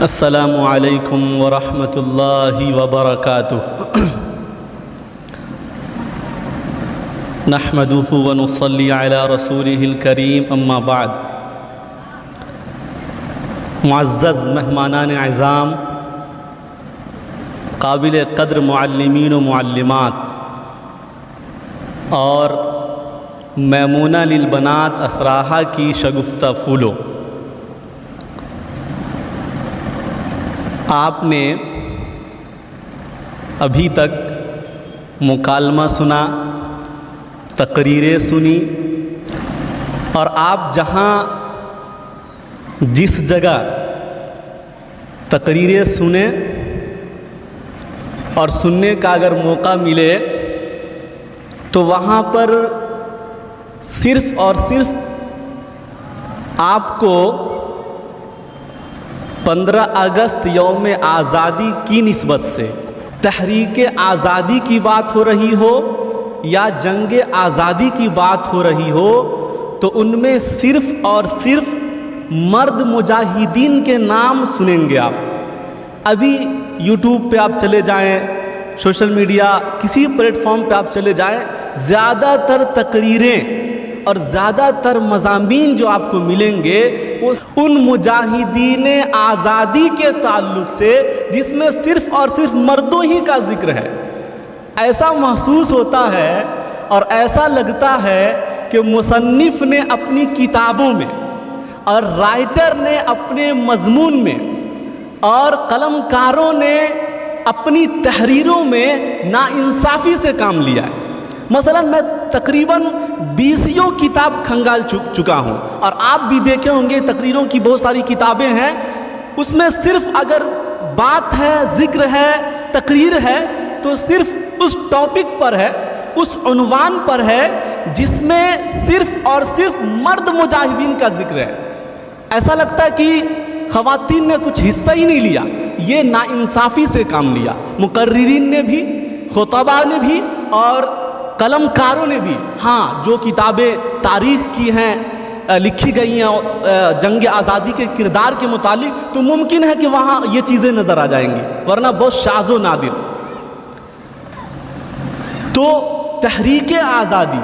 السلام علیکم ورحمۃ اللہ وبرکاتہ۔ نحمده ونصلی علی رسوله الکریم، اما بعد۔ معزز مہمانان اعظام، قابل قدر معلمین و معلمات اور میمونہ للبنات اسراحہ کی شگفتہ پھولو، آپ نے ابھی تک مکالمہ سنا، تقریریں سنی، اور آپ جہاں جس جگہ تقریریں سنیں اور سننے کا اگر موقع ملے تو وہاں پر صرف اور صرف آپ کو 15 اگست یوم آزادی کی نسبت سے تحریک آزادی کی بات ہو رہی ہو یا جنگ آزادی کی بات ہو رہی ہو تو ان میں صرف اور صرف مرد مجاہدین کے نام سنیں گے آپ۔ ابھی یوٹیوب پہ آپ چلے جائیں، سوشل میڈیا کسی پلیٹ فارم پہ آپ چلے جائیں، زیادہ تر تقریریں اور زیادہ تر مضامین جو آپ کو ملیں گے وہ ان مجاہدین آزادی کے تعلق سے جس میں صرف اور صرف مردوں ہی کا ذکر ہے۔ ایسا محسوس ہوتا ہے اور ایسا لگتا ہے کہ مصنف نے اپنی کتابوں میں اور رائٹر نے اپنے مضمون میں اور قلم کاروں نے اپنی تحریروں میں ناانصافی سے کام لیا ہے۔ مثلا میں تقریباً 20 کتاب کھنگال چکا ہوں، اور آپ بھی دیکھے ہوں گے تقریروں کی بہت ساری کتابیں ہیں، اس میں صرف اگر بات ہے، ذکر ہے، تقریر ہے تو صرف اس ٹاپک پر ہے، اس عنوان پر ہے جس میں صرف اور صرف مرد مجاہدین کا ذکر ہے۔ ایسا لگتا ہے کہ خواتین نے کچھ حصہ ہی نہیں لیا، یہ ناانصافی سے کام لیا۔ مقررین نے بھی، خطباء نے بھی اور قلم کاروں نے بھی، ہاں جو کتابیں تاریخ کی ہیں، لکھی گئی ہیں جنگ آزادی کے کردار کے متعلق، تو ممکن ہے کہ وہاں یہ چیزیں نظر آ جائیں گی، ورنہ بہت شاذ و نادر۔ تو تحریک آزادی،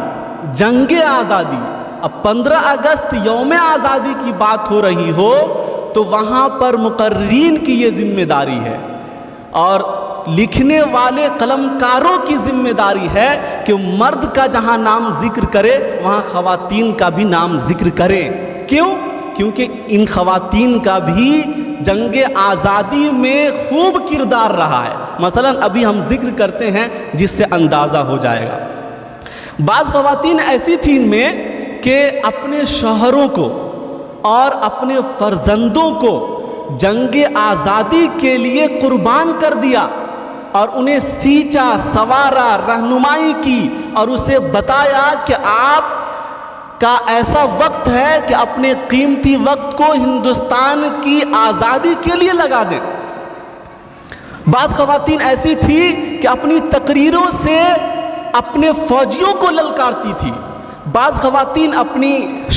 جنگ آزادی، اب 15 اگست یوم آزادی کی بات ہو رہی ہو تو وہاں پر مقررین کی یہ ذمہ داری ہے، اور لکھنے والے قلم کاروں کی ذمہ داری ہے کہ مرد کا جہاں نام ذکر کرے وہاں خواتین کا بھی نام ذکر کرے۔ کیوں؟ کیونکہ ان خواتین کا بھی جنگ آزادی میں خوب کردار رہا ہے۔ مثلا ابھی ہم ذکر کرتے ہیں جس سے اندازہ ہو جائے گا۔ بعض خواتین ایسی تھیں ان میں کہ اپنے شوہروں کو اور اپنے فرزندوں کو جنگ آزادی کے لیے قربان کر دیا، اور انہیں سینچا، سوارا، رہنمائی کی، اور اسے بتایا کہ آپ کا ایسا وقت ہے کہ اپنے قیمتی وقت کو ہندوستان کی آزادی کے لیے لگا دیں۔ بعض خواتین ایسی تھی کہ اپنی تقریروں سے اپنے فوجیوں کو للکارتی تھی، بعض خواتین اپنی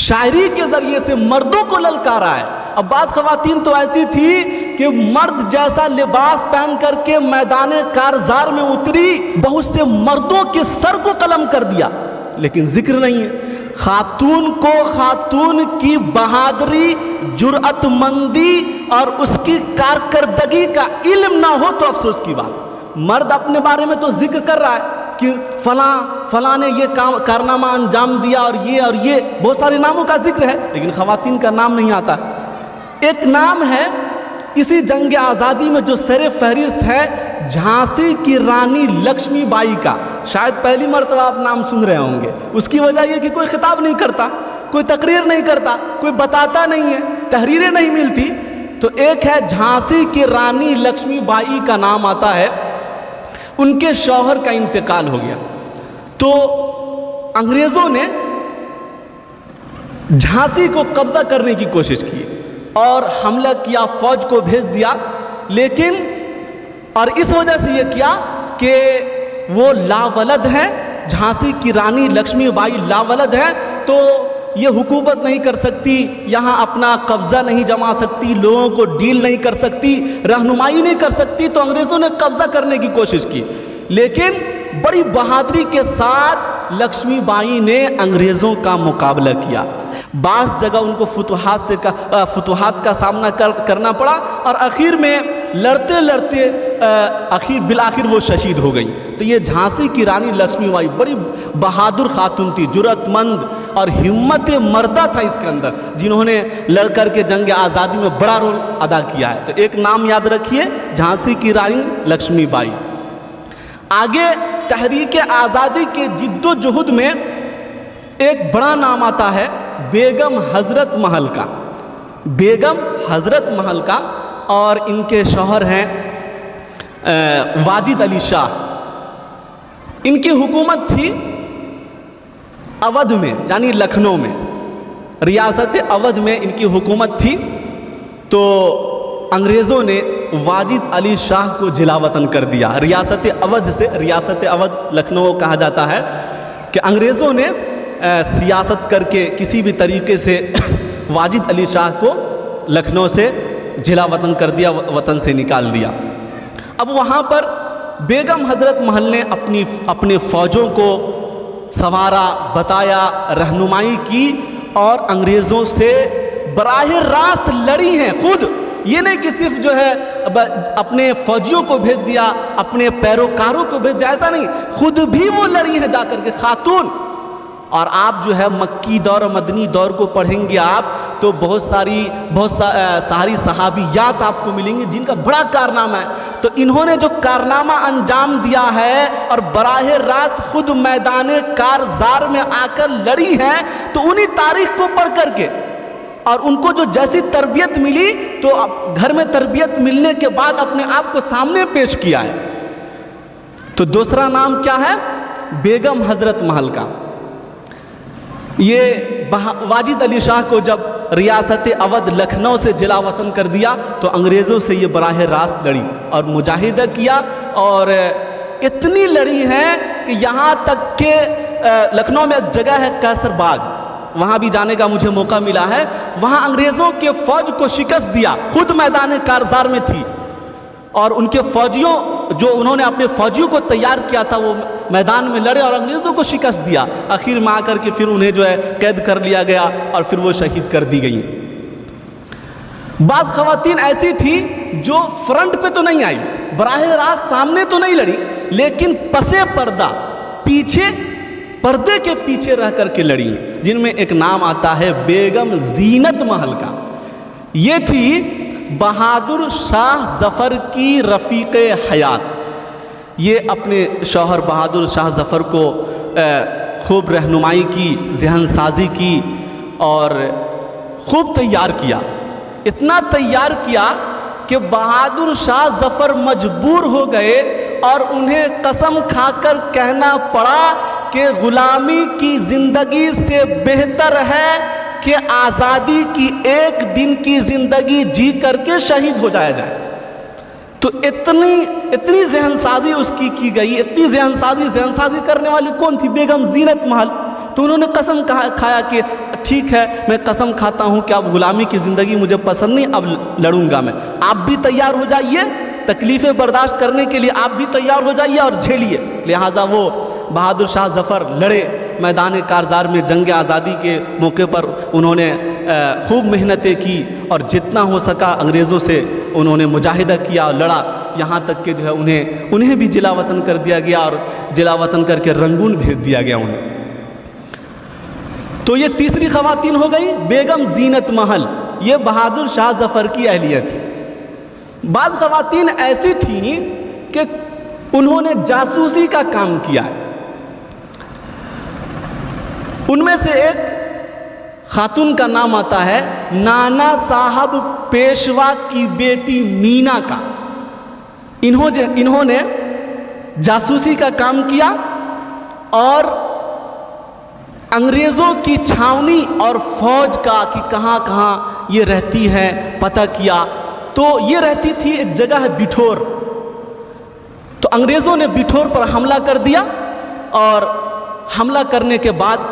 شاعری کے ذریعے سے مردوں کو للکارا ہے، اب بعض خواتین تو ایسی تھی کہ مرد جیسا لباس پہن کر کے میدان کارزار میں اتری، بہت سے مردوں کے سر کو قلم کر دیا، لیکن ذکر نہیں ہے۔ خاتون کو خاتون کی بہادری، جرأت مندی اور اس کی کارکردگی کا علم نہ ہو تو افسوس کی بات۔ مرد اپنے بارے میں تو ذکر کر رہا ہے کہ فلاں نے یہ کارنامہ انجام دیا، اور یہ بہت سارے ناموں کا ذکر ہے، لیکن خواتین کا نام نہیں آتا۔ ایک نام ہے اسی جنگ آزادی میں جو سر فہرست ہے، جھانسی کی رانی لکشمی بائی کا، شاید پہلی مرتبہ آپ نام سن رہے ہوں گے۔ اس کی وجہ یہ کہ کوئی خطاب نہیں کرتا، کوئی تقریر نہیں کرتا، کوئی بتاتا نہیں ہے، تحریریں نہیں ملتی، تو ایک ہے جھانسی کی رانی لکشمی بائی کا نام آتا ہے۔ ان کے شوہر کا انتقال ہو گیا تو انگریزوں نے جھانسی کو قبضہ کرنے کی کوشش کی اور حملہ کیا، فوج کو بھیج دیا، لیکن اور اس وجہ سے یہ کیا کہ وہ لاولد ہیں، جھانسی کی رانی لکشمی بائی لاولد ہیں، تو یہ حکومت نہیں کر سکتی، یہاں اپنا قبضہ نہیں جما سکتی، لوگوں کو ڈیل نہیں کر سکتی، رہنمائی نہیں کر سکتی، تو انگریزوں نے قبضہ کرنے کی کوشش کی۔ لیکن بڑی بہادری کے ساتھ لکشمی بائی نے انگریزوں کا مقابلہ کیا۔ بعض جگہ ان کو فتوحات کا سامنا کرنا پڑا، اور آخر میں لڑتے لڑتے بالآخر وہ شہید ہو گئی۔ تو یہ جھانسی کی رانی لکشمی بائی بڑی بہادر خاتون تھی، جرأت مند اور ہمت مردہ تھا اس کے اندر، جنہوں نے لڑ کر کے جنگ آزادی میں بڑا رول ادا کیا ہے۔ تو ایک نام یاد رکھیے، جھانسی کی رانی لکشمی بائی۔ آگے تحریک آزادی کے جد و جہد میں ایک بڑا نام آتا ہے بیگم حضرت محل کا۔ بیگم حضرت محل کا، اور ان کے شوہر ہیں واجد علی شاہ۔ ان کی حکومت تھی اودھ میں، یعنی لکھنؤ میں، ریاست اودھ میں ان کی حکومت تھی۔ تو انگریزوں نے واجد علی شاہ کو جلا وطن کر دیا۔ ریاست اودھ سے، ریاست اودھ لکھنؤ کہا جاتا ہے، کہ انگریزوں نے سیاست کر کے کسی بھی طریقے سے واجد علی شاہ کو لکھنؤ سے جلا وطن کر دیا، وطن سے نکال دیا۔ اب وہاں پر بیگم حضرت محل نے اپنے فوجوں کو سنوارا، بتایا، رہنمائی کی، اور انگریزوں سے براہ راست لڑی ہیں خود۔ یہ نہیں کہ صرف جو ہے اپنے فوجیوں کو بھیج دیا، اپنے پیروکاروں کو بھیج دیا، ایسا نہیں، خود بھی وہ لڑی ہیں جا کر کے خاتون۔ اور آپ جو ہے مکی دور اور مدنی دور کو پڑھیں گے آپ تو بہت ساری صحابیات آپ کو ملیں گی جن کا بڑا کارنامہ ہے۔ تو انہوں نے جو کارنامہ انجام دیا ہے اور براہ راست خود میدان کارزار میں آ کر لڑی ہیں، تو انہی تاریخ کو پڑھ کر کے، اور ان کو جو جیسی تربیت ملی تو گھر میں تربیت ملنے کے بعد اپنے آپ کو سامنے پیش کیا ہے۔ تو دوسرا نام کیا ہے؟ بیگم حضرت محل کا۔ یہ واجد علی شاہ کو جب ریاست اودھ لکھنؤ سے جلا وطن کر دیا تو انگریزوں سے یہ براہ راست لڑی اور مجاہدہ کیا، اور اتنی لڑی ہے کہ یہاں تک کہ لکھنؤ میں ایک جگہ ہے قیصر باغ، وہاں بھی جانے کا مجھے موقع ملا ہے، وہاں انگریزوں کے فوج کو شکست دیا، خود میدان کارزار میں تھی، اور ان کے فوجیوں جو انہوں نے اپنے فوجیوں کو تیار کیا تھا وہ میدان میں لڑے اور انگریزوں کو شکست دیا۔ آخر میں آ کر کے پھر انہیں جو ہے قید کر لیا گیا اور پھر وہ شہید کر دی گئیں۔ بعض خواتین ایسی تھی جو فرنٹ پہ تو نہیں آئی، براہ راست سامنے تو نہیں لڑی، لیکن پسے پردہ، پیچھے پردے کے پیچھے رہ کر کے لڑی، جن میں ایک نام آتا ہے بیگم زینت محل کا۔ یہ تھی بہادر شاہ ظفر کی رفیق حیات۔ یہ اپنے شوہر بہادر شاہ ظفر کو خوب رہنمائی کی، ذہن سازی کی اور خوب تیار کیا، اتنا تیار کیا کہ بہادر شاہ ظفر مجبور ہو گئے اور انہیں قسم کھا کر کہنا پڑا کہ غلامی کی زندگی سے بہتر ہے کہ آزادی کی ایک دن کی زندگی جی کر کے شہید ہو جایا جائے۔ تو اتنی ذہن سازی اس کی گئی، اتنی ذہن سازی کرنے والی کون تھی؟ بیگم زینت محل۔ تو انہوں نے قسم کھایا کہ ٹھیک ہے، میں قسم کھاتا ہوں کہ اب غلامی کی زندگی مجھے پسند نہیں، اب لڑوں گا میں۔ آپ بھی تیار ہو جائیے، تکلیفیں برداشت کرنے کے لیے آپ بھی تیار ہو جائیے اور جھیلیے۔ لہٰذا وہ بہادر شاہ ظفر لڑے میدان کارزار میں، جنگ آزادی کے موقع پر انہوں نے خوب محنتیں کی اور جتنا ہو سکا انگریزوں سے انہوں نے مجاہدہ کیا اور لڑا، یہاں تک کہ جو ہے انہیں بھی جلا وطن کر دیا گیا اور جلا وطن کر کے رنگون بھیج دیا گیا انہیں۔ تو یہ تیسری خواتین ہو گئی بیگم زینت محل، یہ بہادر شاہ ظفر کی اہلیہ تھی۔ بعض خواتین ایسی تھیں کہ انہوں نے جاسوسی کا کام کیا ہے۔ ان میں سے ایک خاتون کا نام آتا ہے نانا صاحب پیشوا کی بیٹی مینا کا۔ انہوں نے جاسوسی کا کام کیا اور انگریزوں کی چھاونی اور فوج کا کہ کہاں کہاں یہ رہتی ہے پتہ کیا۔ تو یہ رہتی تھی ایک جگہ ہے بٹھور، تو انگریزوں نے بٹھور پر حملہ کر دیا اور حملہ کرنے کے بعد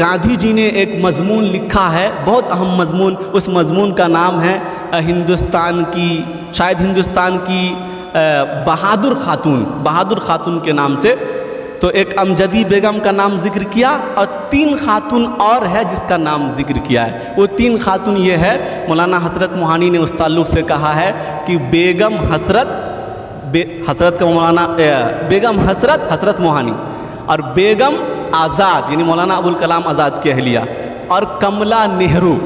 گاندھی جی نے ایک مضمون لکھا ہے، بہت اہم مضمون، اس مضمون کا نام ہے شاید ہندوستان کی بہادر خاتون کے نام سے. تو ایک امجدی بیگم کا نام ذکر کیا اور 3 خاتون اور ہے جس کا نام ذکر کیا ہے. وہ 3 خاتون یہ ہے، مولانا حضرت موہانی نے اس تعلق سے کہا ہے کہ بیگم حضرت موہانی اور بیگم آزاد یعنی مولانا ابوالکلام آزاد کی اہلیہ اور کملا نہرو،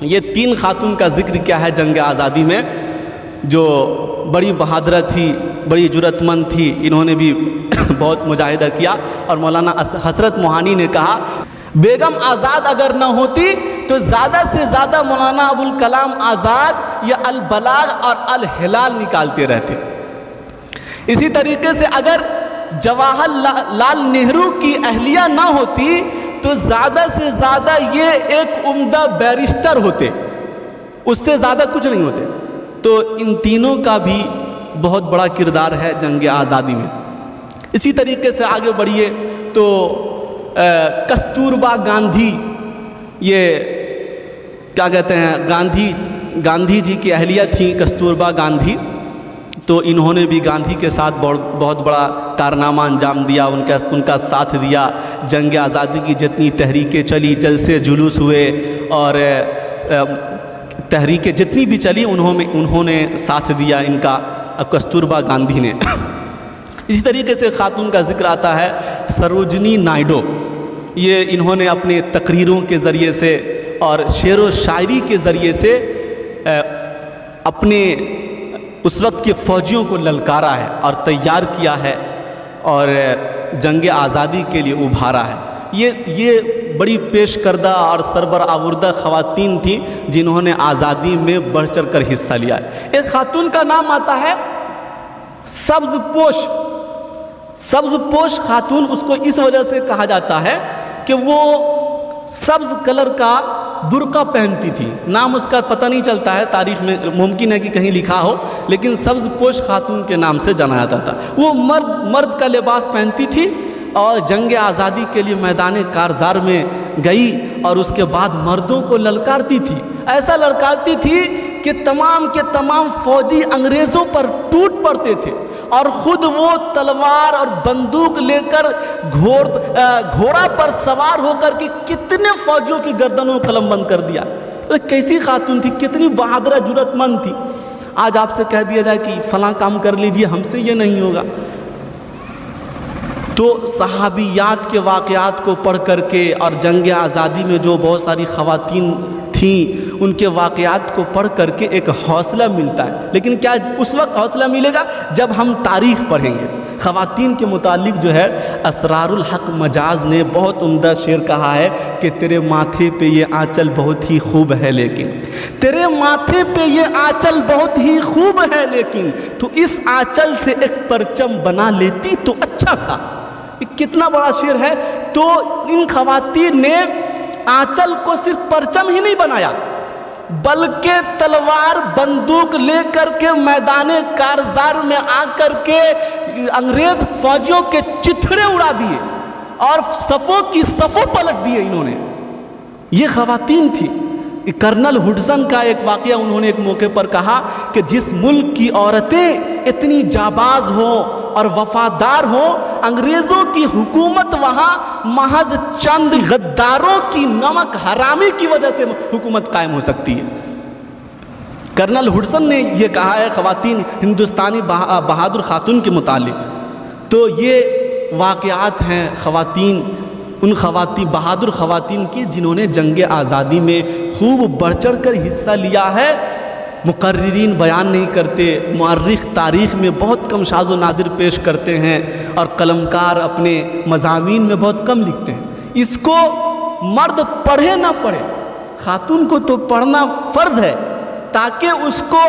یہ 3 خاتون کا ذکر کیا ہے جنگ آزادی میں، جو بڑی بہادرہ تھی، بڑی جرأت مند تھی. انہوں نے بھی بہت مجاہدہ کیا. اور مولانا حضرت موہانی نے کہا بیگم آزاد اگر نہ ہوتی تو زیادہ سے زیادہ مولانا ابوالکلام آزاد یا البلاغ اور الہلال نکالتے رہتے. اسی طریقے سے اگر جواہر لال نہرو کی اہلیہ نہ ہوتی تو زیادہ سے زیادہ یہ ایک عمدہ بیرسٹر ہوتے، اس سے زیادہ کچھ نہیں ہوتے. تو ان تینوں کا بھی بہت بڑا کردار ہے جنگ آزادی میں. اسی طریقے سے آگے بڑھیے تو کستوربا گاندھی، یہ کیا کہتے ہیں، گاندھی جی کی اہلیہ تھیں کستوربا گاندھی. تو انہوں نے بھی گاندھی کے ساتھ بہت بڑا کارنامہ انجام دیا، ان کا ساتھ دیا. جنگ آزادی کی جتنی تحریکیں چلی، جلسے جلوس ہوئے اور تحریکیں جتنی بھی چلی انہوں نے ساتھ دیا ان کا، کستوربا گاندھی نے. اسی طریقے سے خاتون کا ذکر آتا ہے سروجنی نائیڈو. یہ انہوں نے اپنے تقریروں کے ذریعے سے اور شعر و شاعری کے ذریعے سے اپنے اس وقت کے فوجیوں کو للکارا ہے اور تیار کیا ہے اور جنگ آزادی کے لیے ابھارا ہے. یہ بڑی پیش کردہ اور سربراوردہ خواتین تھیں جنہوں نے آزادی میں بڑھ چڑھ کر حصہ لیا ہے. ایک خاتون کا نام آتا ہے سبز پوش خاتون. اس کو اس وجہ سے کہا جاتا ہے کہ وہ سبز کلر کا برقع پہنتی تھی. نام اس کا پتہ نہیں چلتا ہے، تاریخ میں ممکن ہے کہ کہیں لکھا ہو، لیکن سبز پوش خاتون کے نام سے جانا جاتا تھا. وہ مرد کا لباس پہنتی تھی اور جنگ آزادی کے لیے میدان کارزار میں گئی اور اس کے بعد مردوں کو للکارتی تھی. ایسا للکارتی تھی کہ تمام کے تمام فوجی انگریزوں پر ٹوٹ پڑتے تھے اور خود وہ تلوار اور بندوق لے کر گھوڑا پر سوار ہو کر کے کتنے فوجیوں کی گردنوں کو قلم بند کر دیا. کیسی خاتون تھی، کتنی بہادرہ جرأت مند تھی. آج آپ سے کہہ دیا جائے کہ فلاں کام کر لیجئے، ہم سے یہ نہیں ہوگا. تو صحابیات کے واقعات کو پڑھ کر کے اور جنگ آزادی میں جو بہت ساری خواتین تھیں ان کے واقعات کو پڑھ کر کے ایک حوصلہ ملتا ہے. لیکن کیا اس وقت حوصلہ ملے گا جب ہم تاریخ پڑھیں گے. خواتین کے متعلق جو ہے اسرار الحق مجاز نے بہت عمدہ شعر کہا ہے کہ تیرے ماتھے پہ یہ آنچل بہت ہی خوب ہے، لیکن تیرے ماتھے پہ یہ آنچل بہت ہی خوب ہے، لیکن تو اس آنچل سے ایک پرچم بنا لیتی تو اچھا تھا. کتنا بڑا شعر ہے. تو ان خواتین نے آنچل کو صرف پرچم ہی نہیں بنایا بلکہ تلوار بندوق لے کر کے میدان کارزار میں آ کر کے انگریز فوجیوں کے چتھڑے اڑا دیے اور صفوں کی صفوں پلٹ دیے. انہوں نے، یہ خواتین تھی. کرنل ہڈسن کا ایک واقعہ انہوں نے ایک موقع پر کہا کہ جس ملک کی عورتیں اتنی جاباز ہوں اور وفادار ہوں، انگریزوں کی حکومت وہاں محض چند غداروں کی نمک حرامی کی وجہ سے حکومت قائم ہو سکتی ہے. کرنل ہڈسن نے یہ کہا ہے خواتین ہندوستانی بہادر خاتون کے متعلق. تو یہ واقعات ہیں ان بہادر خواتین کی جنہوں نے جنگ آزادی میں خوب بڑھ چڑھ کر حصہ لیا ہے. مقررین بیان نہیں کرتے، مورخ تاریخ میں بہت کم شاذ و نادر پیش کرتے ہیں اور قلمکار اپنے مضامین میں بہت کم لکھتے ہیں. اس کو مرد پڑھے نہ پڑھے، خاتون کو تو پڑھنا فرض ہے تاکہ اس کو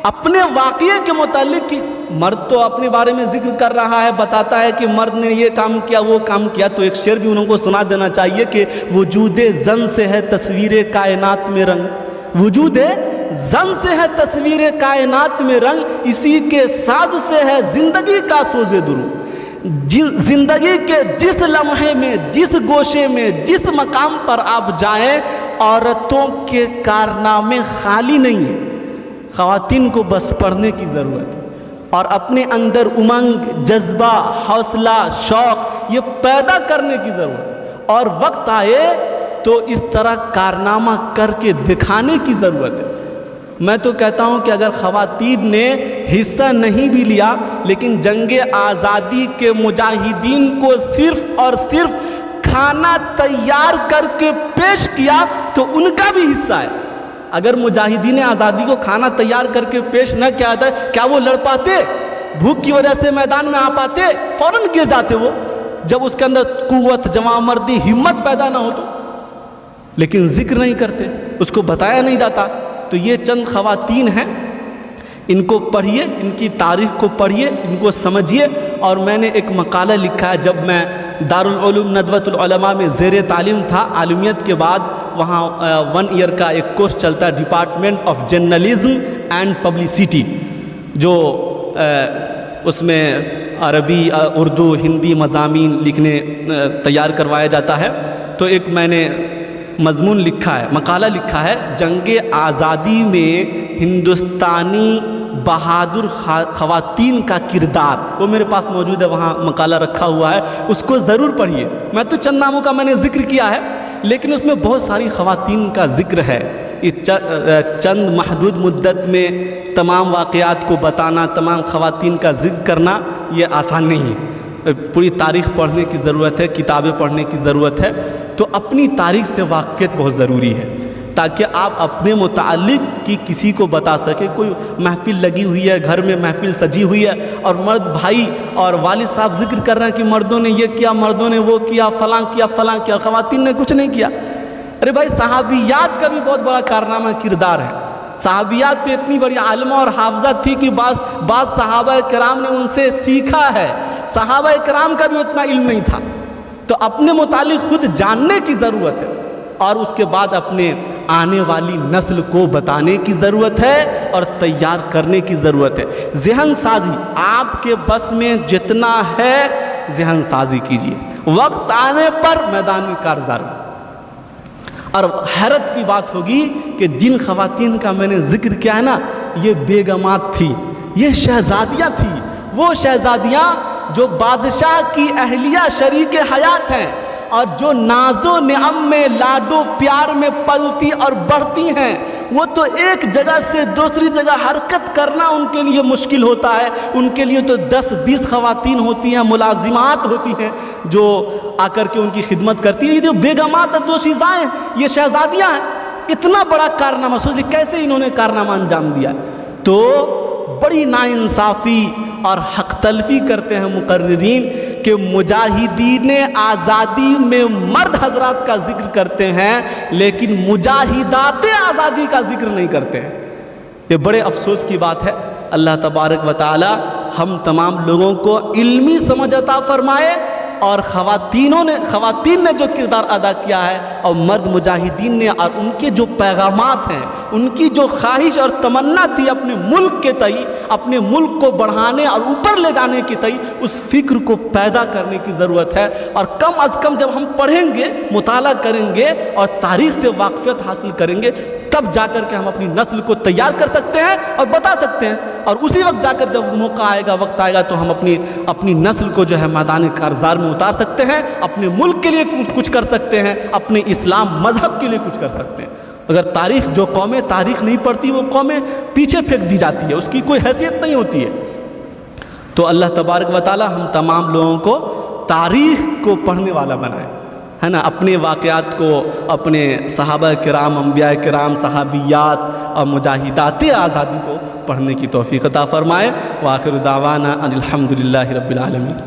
اپنے واقعے کے متعلق، مرد تو اپنے بارے میں ذکر کر رہا ہے، بتاتا ہے کہ مرد نے یہ کام کیا وہ کام کیا، تو ایک شعر بھی انہوں کو سنا دینا چاہیے کہ وجود زن سے ہے تصویر کائنات میں رنگ، وجود زن سے ہے تصویر کائنات میں رنگ، اسی کے ساز سے ہے زندگی کا سوز درو. زندگی کے جس لمحے میں، جس گوشے میں، جس مقام پر آپ جائیں، عورتوں کے کارنامے خالی نہیں ہیں۔ خواتین کو بس پڑھنے کی ضرورت ہے اور اپنے اندر امنگ، جذبہ، حوصلہ، شوق یہ پیدا کرنے کی ضرورت ہے، اور وقت آئے تو اس طرح کارنامہ کر کے دکھانے کی ضرورت ہے۔ میں تو کہتا ہوں کہ اگر خواتین نے حصہ نہیں بھی لیا لیکن جنگ آزادی کے مجاہدین کو صرف اور صرف کھانا تیار کر کے پیش کیا تو ان کا بھی حصہ ہے۔ اگر مجاہدین آزادی کو کھانا تیار کر کے پیش نہ کیا جاتا، کیا وہ لڑ پاتے؟ بھوک کی وجہ سے میدان میں آ پاتے؟ فوراً گر جاتے وہ، جب اس کے اندر قوت، جواں مردی، ہمت پیدا نہ ہو تو۔ لیکن ذکر نہیں کرتے، اس کو بتایا نہیں جاتا۔ تو یہ چند خواتین ہیں، ان کو پڑھیے، ان کی تاریخ کو پڑھیے، ان کو سمجھیے۔ اور میں نے ایک مقالہ لکھا ہے، جب میں دارالعلوم ندوۃ العلماء میں زیر تعلیم تھا، عالمیت کے بعد وہاں 1 ایئر کا ایک کورس چلتا ہے، department of journalism and publicity, جو اس میں عربی، اردو، ہندی مضامین لکھنے تیار کروایا جاتا ہے۔ تو ایک میں نے مضمون لکھا ہے، مقالہ لکھا ہے، جنگ آزادی میں ہندوستانی بہادر خواتین کا کردار۔ وہ میرے پاس موجود ہے، وہاں مقالہ رکھا ہوا ہے، اس کو ضرور پڑھیے۔ میں تو چند ناموں کا میں نے ذکر کیا ہے، لیکن اس میں بہت ساری خواتین کا ذکر ہے۔ یہ چند محدود مدت میں تمام واقعات کو بتانا، تمام خواتین کا ذکر کرنا یہ آسان نہیں ہے۔ پوری تاریخ پڑھنے کی ضرورت ہے، کتابیں پڑھنے کی ضرورت ہے۔ تو اپنی تاریخ سے واقفیت بہت ضروری ہے، تاکہ آپ اپنے متعلق کی کسی کو بتا سکیں۔ کوئی محفل لگی ہوئی ہے، گھر میں محفل سجی ہوئی ہے، اور مرد بھائی اور والد صاحب ذکر کر رہے ہیں کہ مردوں نے یہ کیا، مردوں نے وہ کیا، فلاں کیا، فلاں کیا، خواتین نے کچھ نہیں کیا۔ ارے بھائی، صحابیات کا بھی بہت بڑا کارنامہ کردار ہے۔ صحابیات تو اتنی بڑی عالمہ اور حافظہ تھی کہ بعض صحابہ کرام نے ان سے سیکھا ہے۔ صحابہ کرام کا بھی اتنا علم نہیں تھا۔ تو اپنے متعلق خود جاننے کی ضرورت ہے، اور اس کے بعد اپنے آنے والی نسل کو بتانے کی ضرورت ہے اور تیار کرنے کی ضرورت ہے۔ ذہن سازی آپ کے بس میں جتنا ہے ذہن سازی کیجیے، وقت آنے پر میدان کارزار۔ اور حیرت کی بات ہوگی کہ جن خواتین کا میں نے ذکر کیا ہے نا، یہ بیگمات تھی، یہ شہزادیاں تھیں، وہ شہزادیاں جو بادشاہ کی اہلیہ شریک حیات ہیں، اور جو ناز و نعم میں، لاڈو پیار میں پلتی اور بڑھتی ہیں۔ وہ تو ایک جگہ سے دوسری جگہ حرکت کرنا ان کے لیے مشکل ہوتا ہے۔ ان کے لیے تو 10-20 خواتین ہوتی ہیں، ملازمات ہوتی ہیں جو آ کر کے ان کی خدمت کرتی ہیں۔ یہ جو بیگمات اور دوشیزائیں ہیں، یہ شہزادیاں ہیں۔ اتنا بڑا کارنامہ سوچ لی کیسے انہوں نے کارنامہ انجام دیا۔ تو بڑی ناانصافی اور حق تلفی کرتے ہیں مقررین کہ مجاہدین آزادی میں مرد حضرات کا ذکر کرتے ہیں لیکن مجاہدات آزادی کا ذکر نہیں کرتے ہیں۔ یہ بڑے افسوس کی بات ہے۔ اللہ تبارک و تعالی ہم تمام لوگوں کو علمی سمجھ عطا فرمائے، اور خواتین نے جو کردار ادا کیا ہے، اور مرد مجاہدین نے، اور ان کے جو پیغامات ہیں، ان کی جو خواہش اور تمنا تھی اپنے ملک کے تئیں، اپنے ملک کو بڑھانے اور اوپر لے جانے کے تئیں، اس فکر کو پیدا کرنے کی ضرورت ہے۔ اور کم از کم جب ہم پڑھیں گے، مطالعہ کریں گے اور تاریخ سے واقفیت حاصل کریں گے، تب جا کر کے ہم اپنی نسل کو تیار کر سکتے ہیں اور بتا سکتے ہیں۔ اور اسی وقت جا کر جب موقع آئے گا، وقت آئے گا، تو ہم اپنی نسل کو جو ہے میدان کارزار میں اتار سکتے ہیں، اپنے ملک کے لیے کچھ کر سکتے ہیں، اپنے اسلام مذہب کے لیے کچھ کر سکتے ہیں۔ اگر جو قومیں تاریخ نہیں پڑھتی، وہ قومیں پیچھے پھینک دی جاتی ہے، اس کی کوئی حیثیت نہیں ہوتی ہے۔ تو اللہ تبارک و تعالی ہم تمام لوگوں کو تاریخ کو پڑھنے والا بنائے، ہے نا، اپنے واقعات کو، اپنے صحابہ کرام، انبیاء کرام، صحابیات اور مجاہدات آزادی کو پڑھنے کی توفیق عطا فرمائے۔ وآخر دعوانا ان الحمد للہ رب العالمین۔